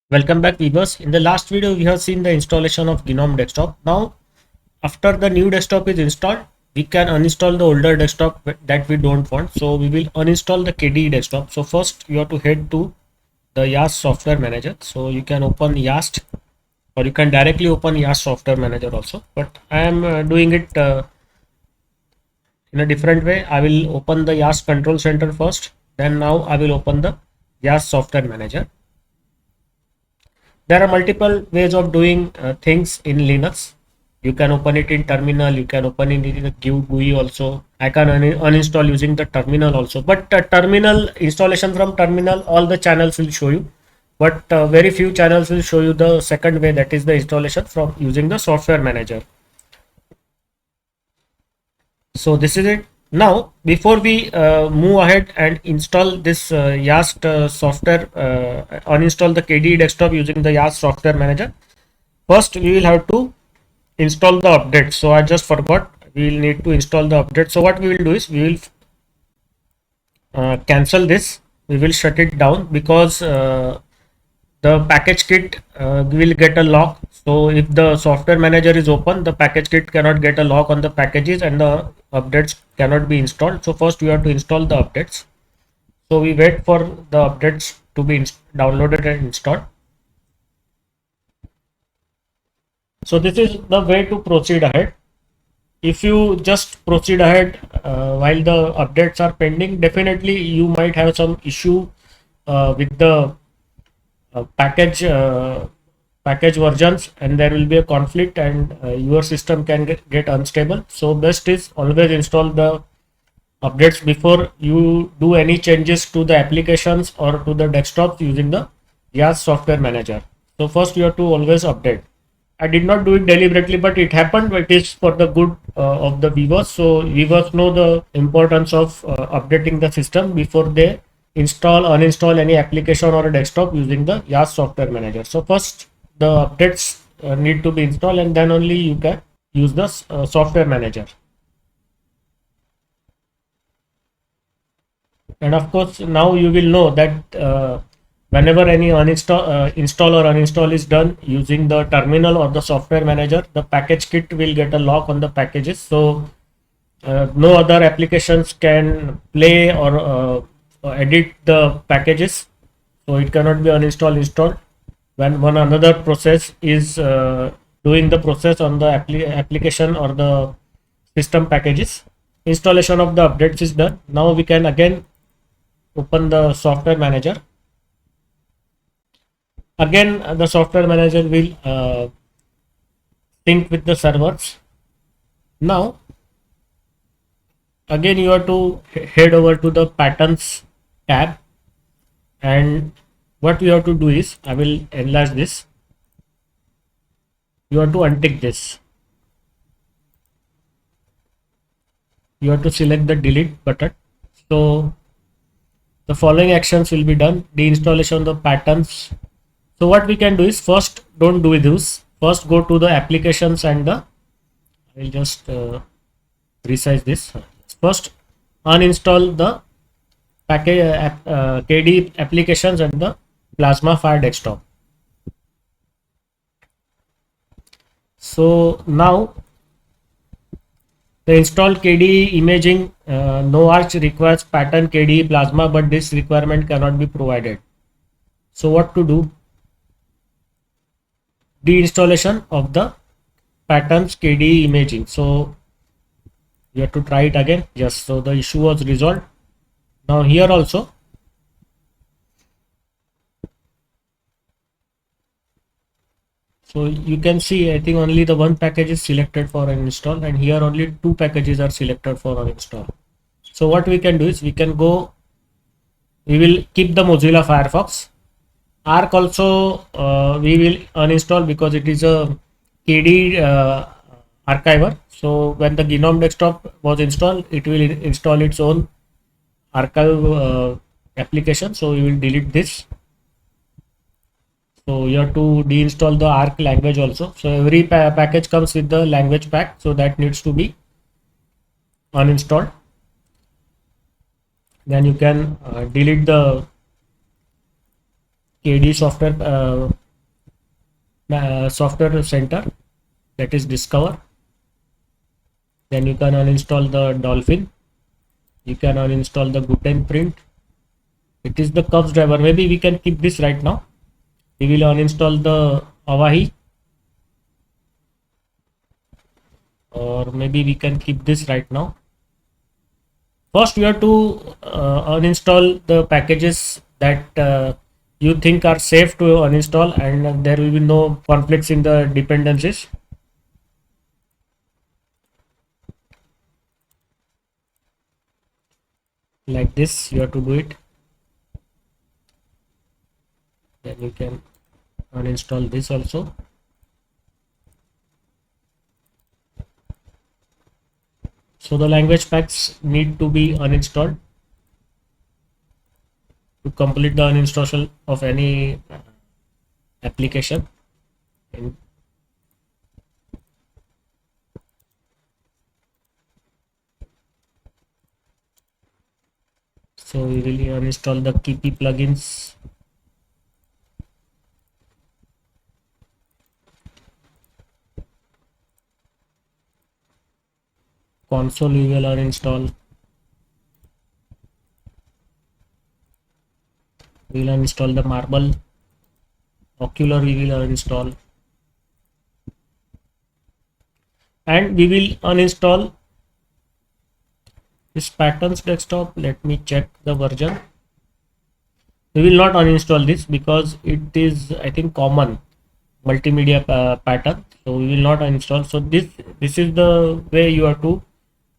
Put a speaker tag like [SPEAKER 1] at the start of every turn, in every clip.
[SPEAKER 1] Welcome back viewers. In the last video we have seen the installation of GNOME desktop. Now after the new desktop is installed, we can uninstall the older desktop that we don't want. So we will uninstall the KDE desktop. So first you have to head to the Yast Software Manager. So you can open Yast, or you can directly open Yast Software Manager also. But I am doing it in a different way. I will open the Yast Control Center first. Then now I will open the Yast Software Manager. There are multiple ways of doing things in Linux. You can open it in terminal, you can open it in the GUI also. I can uninstall using the terminal also, but terminal installation from terminal, all the channels will show you, but very few channels will show you the second way, that is the installation from using the software manager. So this is it. Now before we move ahead and install this Yast software, uninstall the KDE desktop using the Yast software manager, first we will have to install the update. So I just forgot, we will need to install the update. So what we will do is we will cancel this, we will shut it down, because the package kit will get a lock. So if the software manager is open, the package kit cannot get a lock on the packages and the updates cannot be installed. So first we have to install the updates. So we wait for the updates to be downloaded and installed. So this is the way to proceed ahead. If you just proceed ahead while the updates are pending, definitely you might have some issue with the package versions, and there will be a conflict, and your system can get unstable. So best is always install the updates before you do any changes to the applications or to the desktops using the Yast software manager. So first you have to always update. I did not do it deliberately, but it happened. It is for the good of the viewers. So viewers know the importance of updating the system before they install, uninstall any application or a desktop using the Yast software manager. So first the updates need to be installed, and then only you can use the software manager. And of course now you will know that whenever any install or uninstall is done using the terminal or the software manager, the package kit will get a lock on the packages. So no other applications can play or edit the packages. So it cannot be uninstall, installed when one another process is doing the process on the application or the system packages. Installation of the updates is done. Now we can again open the software manager. Again the software manager will sync with the servers. Now again you have to head over to the patterns tab, and what you have to do is, I will enlarge this, you have to untick this, you have to select the delete button. So the following actions will be done: deinstallation of the patterns. So what we can do is, first don't do this, first go to the applications and the, I will just resize this. First uninstall the package KDE applications and the Plasma Fire desktop. So now the installed KDE imaging no arch requires pattern KDE Plasma, but this requirement cannot be provided. So what to do? Deinstallation of the patterns KDE imaging. So you have to try it again. Yes, so the issue was resolved. Now here also, so you can see, I think only the one package is selected for an install, and here only two packages are selected for an install. So what we can do is, we can go, we will keep the Mozilla Firefox. Arc also we will uninstall, because it is a KDE archiver. So when the GNOME desktop was installed, it will install its own archive application. So we will delete this. So you have to deinstall the Arc language also. So every package comes with the language pack, so that needs to be uninstalled. Then you can delete the KDE software center, that is discover. Then you can uninstall the Dolphin. You can uninstall the Guten print. It is the cups driver. Maybe we can keep this right now. We will uninstall the Avahi, or maybe we can keep this right now. First, you have to uninstall the packages that you think are safe to uninstall, and there will be no conflicts in the dependencies. Like this, you have to do it. Then you can uninstall this also. So the language packs need to be uninstalled to complete the uninstall of any application. So we will uninstall the KP plugins. Console we will uninstall. We will uninstall the Marble. Ocular we will uninstall. And we will uninstall this Patterns Desktop. Let me check the version. We will not uninstall this because it is, I think, common multimedia pattern. So we will not uninstall. So this is the way you have to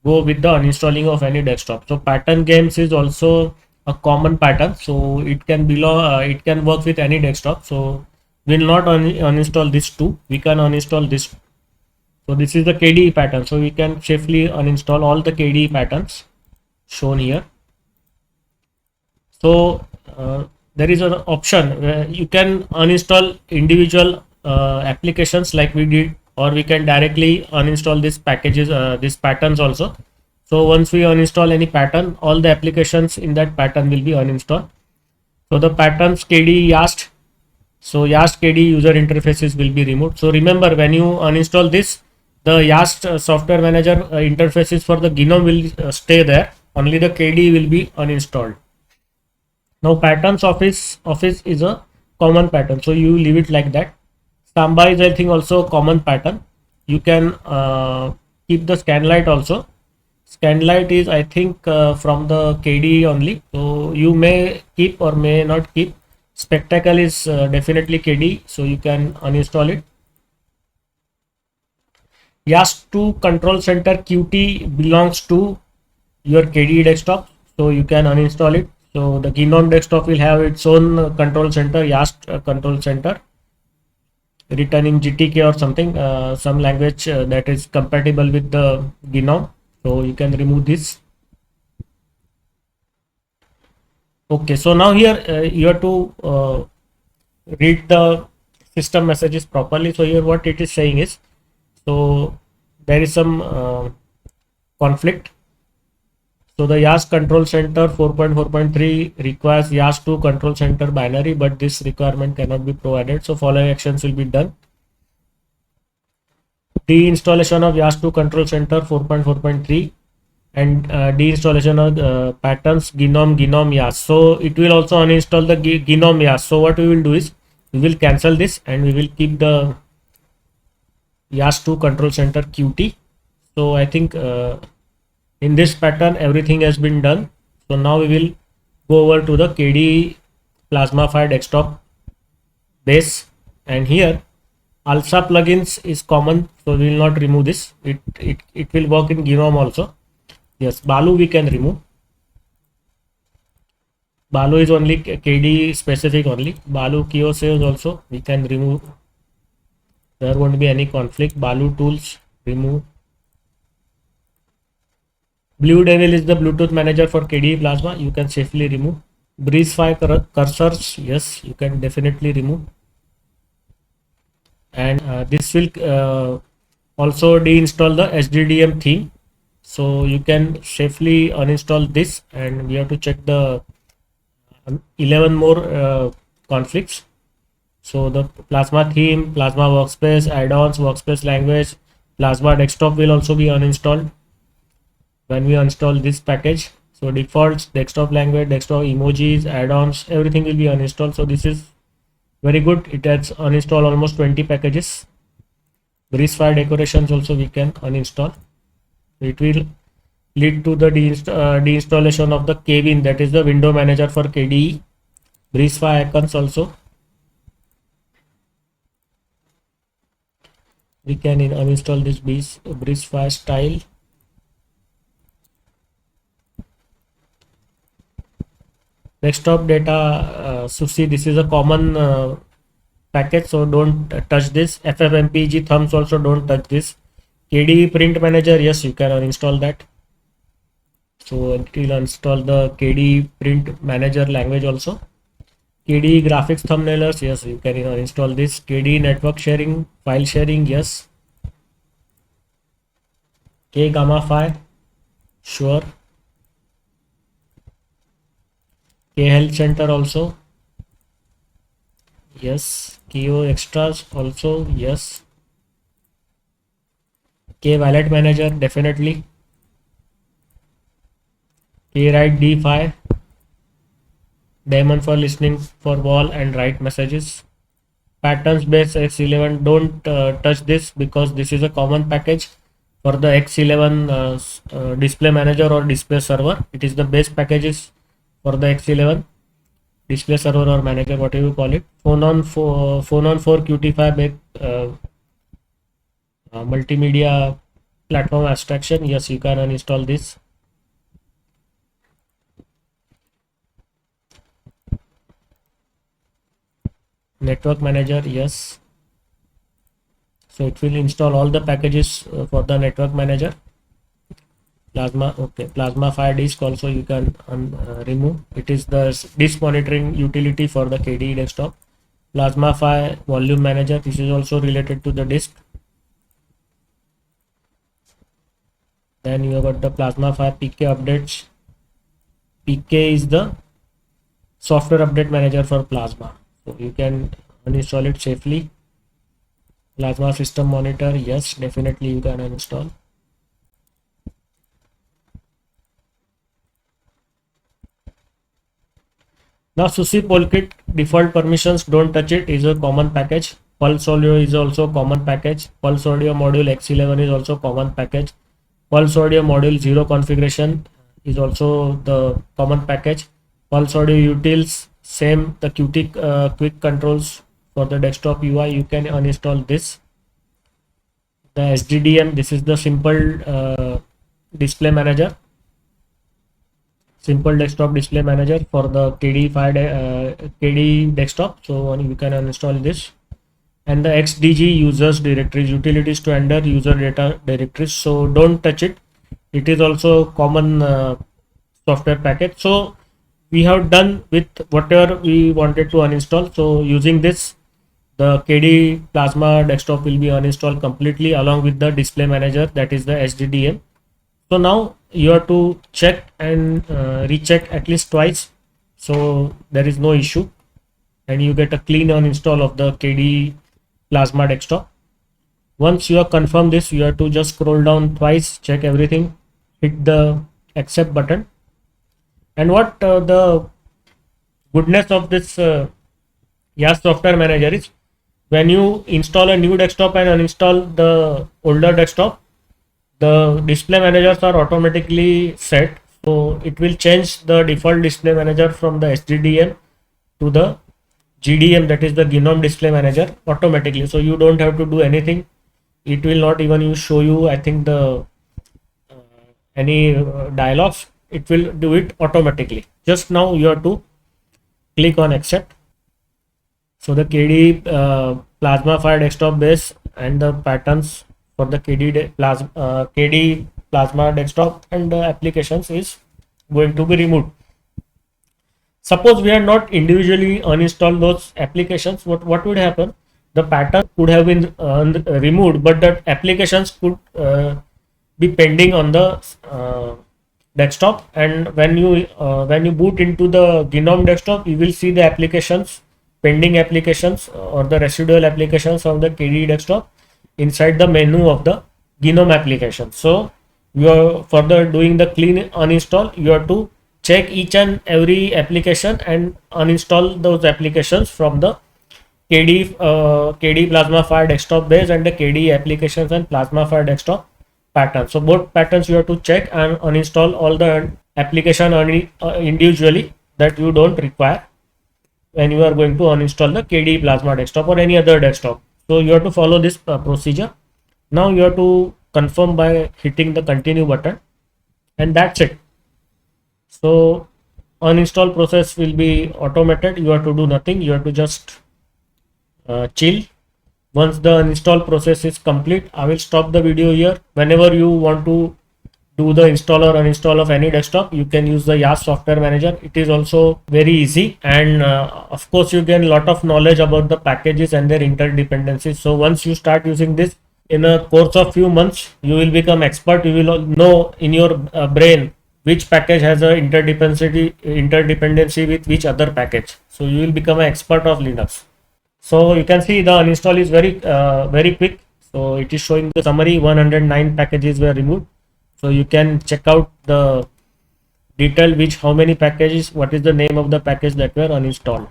[SPEAKER 1] go with the uninstalling of any desktop. So pattern games is also a common pattern, so it can belong, it can work with any desktop. So we will not uninstall this too. We can uninstall this. So this is the KDE pattern. So we can safely uninstall all the KDE patterns shown here. So there is an option where you can uninstall individual applications like we did, or we can directly uninstall these packages, these patterns also. So once we uninstall any pattern, all the applications in that pattern will be uninstalled. So the patterns KDE Yast, so Yast KDE user interfaces will be removed. So remember, when you uninstall this, the Yast Software Manager interfaces for the GNOME will stay there. Only the KDE will be uninstalled. Now patterns office is a common pattern, so you leave it like that. Samba is, I think, also a common pattern. You can keep the Scanlight also. Scanlight is, I think, from the KDE only, so you may keep or may not keep. Spectacle is definitely KDE, so you can uninstall it. Yast2 Control Center Qt belongs to your KDE desktop, so you can uninstall it. So the GNOME desktop will have its own control center, Yast control center, written in GTK or something, some language that is compatible with the GNOME. So you can remove this. Okay, so now here you have to read the system messages properly. So here what it is saying is, so there is some conflict. So the Yast Control Center 4.4.3 requires Yast2 Control Center binary, but this requirement cannot be provided. So following actions will be done. Deinstallation of Yast2 Control Center 4.4.3 and deinstallation of patterns GNOME Yast. So it will also uninstall the GNOME Yast. So what we will do is, we will cancel this and we will keep the Yast2 Control Center Qt. So I think in this pattern everything has been done. So now we will go over to the KDE Plasmafy desktop base, and here ALSA plugins is common, so we will not remove this. It will work in GNOME also. Yes, Balu we can remove. Balu is only KDE specific only. Balu Kiosaves also we can remove. There won't be any conflict. Balu tools remove. Blue Devil is the Bluetooth manager for KDE Plasma. You can safely remove. BreezeFi cursors, yes, you can definitely remove. And this will also deinstall the SDDM theme. So you can safely uninstall this, and we have to check the 11 more conflicts. So the Plasma theme, Plasma workspace, add-ons, workspace language, Plasma desktop will also be uninstalled when we install this package. So defaults, desktop language, desktop emojis, add-ons, everything will be uninstalled. So this is very good. It has uninstalled almost 20 packages. Breezefire decorations also we can uninstall. It will lead to the deinstallation of the KWin, that is the window manager for KDE. Breezefire icons also we can uninstall this Breezefire style. Desktop data SUSE, this is a common package, so don't touch this. FFmpeg thumbs also don't touch this. KDE print manager, yes, you can uninstall that. So it will install the KDE print manager language also. KDE graphics thumbnailers, yes, you can install this. KDE network sharing, file sharing, yes. K gamma file, sure. K health center also, yes. KO extras also, yes. K wallet manager, definitely. K write D5, daemon for listening for wall and write messages. Patterns based X11, don't touch this because this is a common package for the X11 display manager or display server. It is the base packages for the X11 display server or manager, whatever you call it. Phone on 4 Qt5 multimedia platform abstraction, yes, you can uninstall this. Network manager, yes. So it will install all the packages for the network manager. Plasma, okay. Plasma Fire Disk also you can remove. It is the disk monitoring utility for the KDE Desktop. Plasma Fire Volume Manager, this is also related to the disk. Then you have got the Plasma Fire PK updates. PK is the software update manager for Plasma, so you can uninstall it safely. Plasma system monitor, yes, definitely you can uninstall. Now SUSE Polkit default permissions, don't touch it, is a common package. Pulse audio is also common package. Pulse audio module X11 is also common package. Pulse audio module 0 configuration is also the common package. Pulse audio utils, same. The Qt quick controls for the desktop UI, you can uninstall this. The SDDM, this is the simple display manager, simple desktop display manager for the KDE Desktop, so you can uninstall this. And the XDG users directories, utilities to enter user data directories, so don't touch it. It is also common software package. So we have done with whatever we wanted to uninstall. So using this, the KDE Plasma Desktop will be uninstalled completely along with the display manager, that is the SDDM. So now you have to check and recheck at least twice, so there is no issue and you get a clean uninstall of the KDE Plasma Desktop. Once you have confirmed this, you have to just scroll down twice, check everything, hit the accept button. And what the goodness of this Yast Software Manager is, when you install a new desktop and uninstall the older desktop, the display managers are automatically set. So it will change the default display manager from the SDDM to the GDM, that is the GNOME display manager, automatically. So you don't have to do anything. It will not even show you, I think, the any dialogues. It will do it automatically. Just now you have to click on accept. So the KDE Plasma Fire Desktop base and the patterns for the KDE Plasma Desktop and the applications is going to be removed. Suppose we are not individually uninstall those applications, what would happen? The pattern could have been removed, but the applications could be pending on the desktop, and when you boot into the GNOME desktop, you will see the applications pending applications or the residual applications of the KDE Desktop inside the menu of the GNOME application. So you are further doing the clean uninstall, you have to check each and every application and uninstall those applications from the KDE Plasma Fire Desktop base and the KDE applications and Plasma Fire Desktop pattern. So both patterns you have to check and uninstall all the application individually that you don't require when you are going to uninstall the KDE Plasma Desktop or any other desktop. So you have to follow this procedure. Now you have to confirm by hitting the continue button, and that's it. So uninstall process will be automated. You have to do nothing. You have to just chill. Once the install process is complete, I will stop the video here. Whenever you want to do the install or uninstall of any desktop, you can use the Yast Software Manager. It is also very easy, and of course you gain a lot of knowledge about the packages and their interdependencies. So once you start using this, in a course of few months, you will become expert. You will know in your brain which package has a interdependency with which other package. So you will become an expert of Linux. So you can see the uninstall is very quick. So it is showing the summary. 109 packages were removed. So you can check out the detail which how many packages, what is the name of the package that were uninstalled.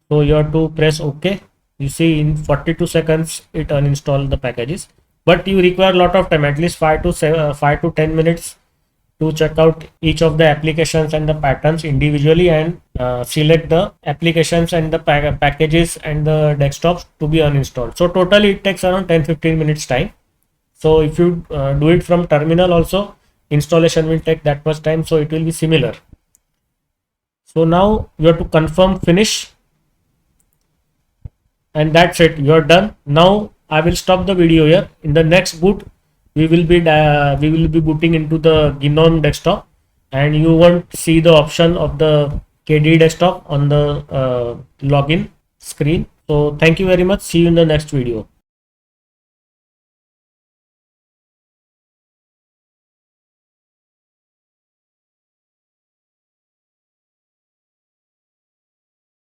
[SPEAKER 1] So you have to press OK. You see in 42 seconds it uninstalled the packages, but you require a lot of time, at least 5 to 10 minutes to check out each of the applications and the patterns individually and select the applications and the packages and the desktops to be uninstalled. So totally it takes around 10-15 minutes time. So if you do it from terminal also, installation will take that much time, so it will be similar. So now you have to confirm finish, and that's it, you are done. Now I will stop the video here. In the next boot we will be booting into the GNOME desktop, and you won't see the option of the KDE Desktop on the login screen. So thank you very much. See you in the next video.